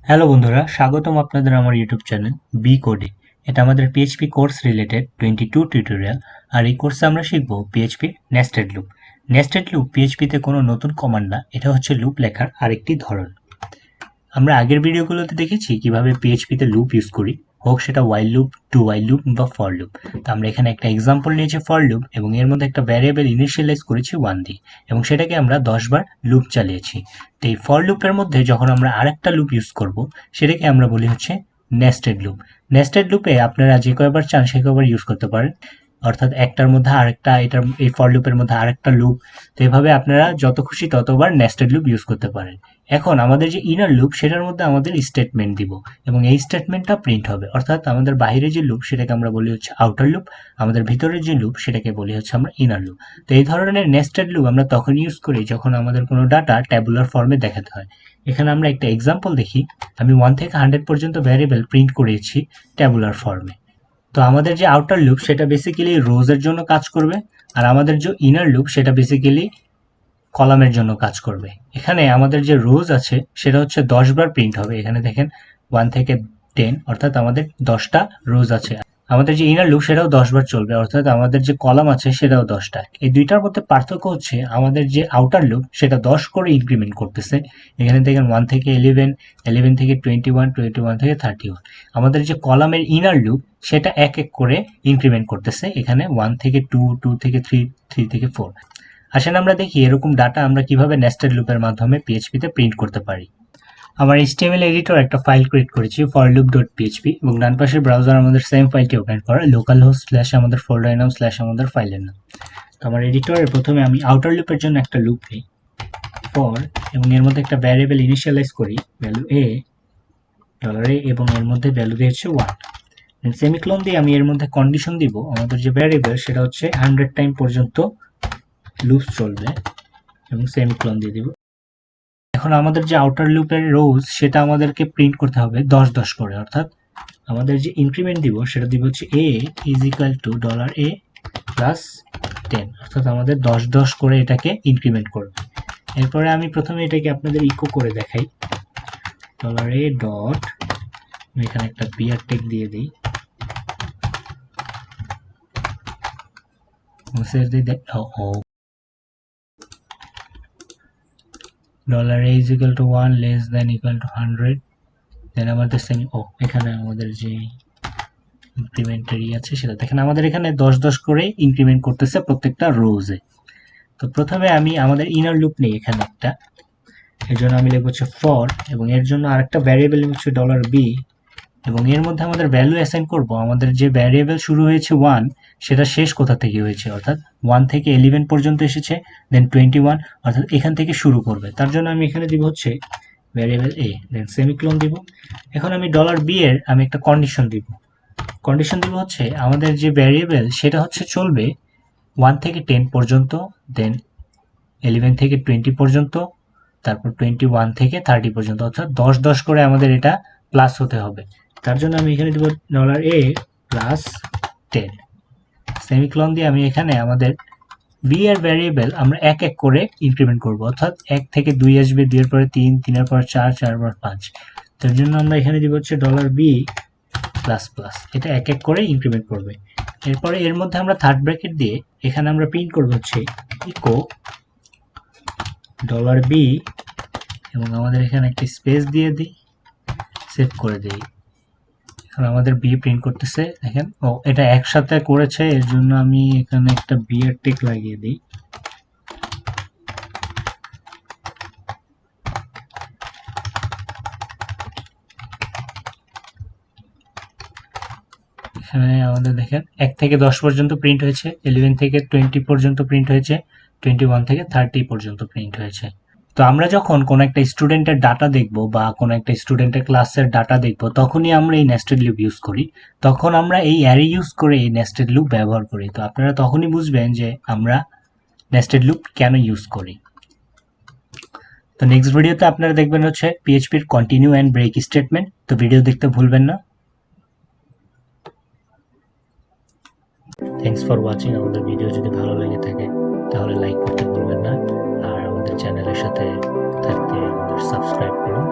Hello বন্ধুরা, স্বাগতম আপনাদের আমার ইউটিউব চ্যানেল বি কোডে। এটা আমাদের পিএইচপি কোর্স রিলেটেড 22 টিউটোরিয়াল। আর এই কোর্সে আমরা শিখব PHP nested loop. Nested loop পিএইচপিতে কোনো নতুন কমান্ড না, এটা হচ্ছে লুপ লেখার আরেকটি ধরন। আমরা আগের ভিডিওগুলোতে দেখেছি কিভাবে পিএইচপিতে লুপ ইউজ করি, হোক সেটা while loop, do while loop বা ফর লুপ। তো আমরা এখানে একটা এক্সাম্পল নিয়েছি ফর লুপ, এবং এর মধ্যে একটা ভ্যারিয়েবল ইনিশিয়ালাইজ করেছি 1 দিয়ে, এবং সেটাকে আমরা 10 বার লুপ চালিয়েছি। তো এই ফর লুপের মধ্যে যখন আমরা আরেকটা লুপ ইউজ করব, সেটাকে আমরা বলি হচ্ছে নেস্টেড লুপ। নেস্টেড লুপে আপনারা যে কয়বার চান সে কয়বার ইউজ করতে পারেন, অর্থাৎ একটার মধ্যে আরেকটা, এটার এই ফর লুপের মধ্যে আরেকটা লুপ। তো এভাবে আপনারা যত খুশি ততবার নেস্টেড লুপ ইউজ করতে পারেন। এখন আমাদের যে ইনার লুপ, সেটার মধ্যে আমাদের স্টেটমেন্ট দিব, এবং এই স্টেটমেন্টটা প্রিন্ট হবে। অর্থাৎ আমাদের বাইরে যে লুপ সেটাকে আমরা বলি হচ্ছে আউটার লুপ, আমাদের ভিতরের যে লুপ সেটাকে বলি হচ্ছে আমরা ইনার লুপ। তো এই ধরনের নেস্টেড লুপ আমরা তখন ইউজ করি যখন আমাদের কোনো ডাটা ট্যাবুলার ফর্মে দেখাতে হয়। এখানে আমরা একটা এক্সাম্পল দেখি। আমি 1 থেকে 100 পর্যন্ত ভ্যারিয়েবল প্রিন্ট করেছি ট্যাবুলার ফর্মে। তো আমাদের যে আউটার লুপ সেটা বেসিক্যালি রোজের জন্য কাজ করবে, আর আমাদের যে ইনার লুপ সেটা বেসিক্যালি কলামের জন্য কাজ করবে। এখানে আমাদের যে রোজ আছে সেটা হচ্ছে 10 বার প্রিন্ট হবে। এখানে দেখেন 1 থেকে 10, অর্থাৎ আমাদের 10টা রোজ আছে। আমাদের যে ইনার লুপ সেটাও 10 বার চলবে, অর্থাৎ আমাদের যে কলাম আছে সেটাও 10টা। এই দুইটার মধ্যে পার্থক্য হচ্ছে আমাদের যে আউটার লুপ সেটা 10 করে ইনক্রিমেন্ট করতেছে। এখানে দেখেন 1 থেকে 11, 11 থেকে 21, 21 থেকে 31। আমাদের যে কলামের ইনার লুপ সেটা এক এক করে ইনক্রিমেন্ট করতেছে। এখানে 1 থেকে 2, 2 থেকে 3, 3 থেকে 4। আসেন আমরা দেখি এরকম ডাটা আমরা কিভাবে নেস্টেড লুপের মাধ্যমে পিএইচপিতে প্রিন্ট করতে পারি। আমার HTML এডিটর একটা ফাইল ক্রিয়েট করেছি forloop.php, এবং ডান পাশের ব্রাউজার আমাদের সেম ফাইলটি ওপেন করা, লোকাল হোস্ট স্ল্যাশ আমাদের ফোল্ডারের নাম স্ল্যাশ আমাদের ফাইলের নাম। তো আমার এডিটরে প্রথমে আমি আউটার লুপের জন্য একটা লুপ নিই ফর, এবং এর মধ্যে একটা ভ্যারিয়েবল ইনিশিয়ালাইজ করি ভ্যালু a $a, এবং এর মধ্যে ভ্যালু দিয়েছে 1। সেমিক্লোন দিয়ে আমি এর মধ্যে কন্ডিশন দিব, আমাদের যে ভ্যারিয়েবল সেটা হচ্ছে 100 টাইম পর্যন্ত লুপ চলবে, এবং সেমিক্লোন দিয়ে দিব। এখন আমাদের যে আউটার লুপের রোজ সেটা আমাদেরকে প্রিন্ট করতে হবে 10 করে, অর্থাৎ আমাদের যে ইনক্রিমেন্ট দিব সেটা দিব হচ্ছে a is equal to $a plus 10, অর্থাৎ আমাদের 10 করে এটাকে ইনক্রিমেন্ট করবে। এরপরে আমি প্রথমে এটাকে আপনাদের ইকো করে দেখাই, $a ডট, এখানে একটা বিয়ার টেক দিয়ে দিই, $a is equal to 1 less than equal to 100, দেন আমাদের এখানে আমাদের যে ইনক্রিমেন্টারি আছে সেটা দেখেন আমাদের এখানে 10 করে ইনক্রিমেন্ট করতেছে প্রত্যেকটা রোজে। তো প্রথমে আমি আমাদের ইনার লুপ নেই এখানে একটা, এর জন্য আমি লিখব হচ্ছে ফর, এবং এর জন্য আরেকটা ভ্যারিয়েবল হচ্ছে $b, এবং এর মধ্যে আমাদের ভ্যালু অ্যাসাইন করব। আমাদের যে ভ্যারিয়েবল শুরু হয়েছে 1, সেটা শেষ কোথা থেকে হয়েছে, অর্থাৎ 1 থেকে 11 পর্যন্ত এসেছে, দেন 21, অর্থাৎ এখান থেকে শুরু করবে। তার জন্য আমি এখানে দিব হচ্ছে ভ্যারিয়েবল a, দেন সেমিক্লোন দিব। এখন আমি $b এর আমি একটা কন্ডিশন দিব। কন্ডিশন দিব হচ্ছে আমাদের যে ভ্যারিয়েবল সেটা হচ্ছে চলবে 1 থেকে 10 পর্যন্ত, দেন 11 থেকে 20 পর্যন্ত, তারপর 21 থেকে 30 পর্যন্ত, অর্থাৎ 10 করে আমাদের এটা প্লাস হতে হবে। তার জন্য আমি এখানে দিব $a প্লাস 10, সেমিক্লোন দিয়ে আমি এখানে আমাদের b এর ভ্যারিয়েবল আমরা এক এক করে ইনক্রিমেন্ট করব, অর্থাৎ 1 থেকে 2 আসবে, 2 এর পরে 3, 3 এর পরে 4, 4 এর পরে 5। তার জন্য আমরা এখানে দিব হচ্ছে $b প্লাস প্লাস, এটা এক এক করে ইনক্রিমেন্ট করবে। এরপরে এর মধ্যে আমরা থার্ড ব্র্যাকেট দিয়ে এখানে আমরা প্রিন্ট করব হচ্ছে ইকো $b, এবং আমাদের এখানে একটা স্পেস দিয়ে দিই, সেভ করে দিই। এখন আমাদের বি প্রিন্ট করতেছে, দেখেন এটা একসাথে করেছে, এর জন্য আমি এখানে একটা বিয়ার টেক লাগিয়ে দিই। এখানে আমাদের দেখেন 1 থেকে 10 পর্যন্ত প্রিন্ট হয়েছে, 11 থেকে 20 পর্যন্ত প্রিন্ট হয়েছে, 21 থেকে 30 পর্যন্ত প্রিন্ট হয়েছে। তো আমরা যখন কোনো একটা স্টুডেন্টের ডাটা দেখব বা কোনো একটা স্টুডেন্টের ক্লাসের ডাটা দেখব, তখনই আমরা এই নেস্টেড লুপ ইউজ করি। তখন আমরা এই অ্যারে ইউজ করে এই নেস্টেড লুপ ব্যবহার করি। তো আপনারা তখনই বুঝবেন যে আমরা নেস্টেড লুপ কেন ইউজ করি। তো নেক্সট ভিডিওতে আপনারা দেখবেন হচ্ছে পিএইচপির কন্টিনিউ অ্যান্ড ব্রেক স্টেটমেন্ট। তো ভিডিও দেখতে ভুলবেন না। Thanks for watching. আমাদের ভিডিও যদি ভালো লেগে থাকে তাহলে লাইক করতে ভুলবেন না, আর আমাদের চ্যানেলের সাথে থাকতে আমাদের সাবস্ক্রাইব করুন।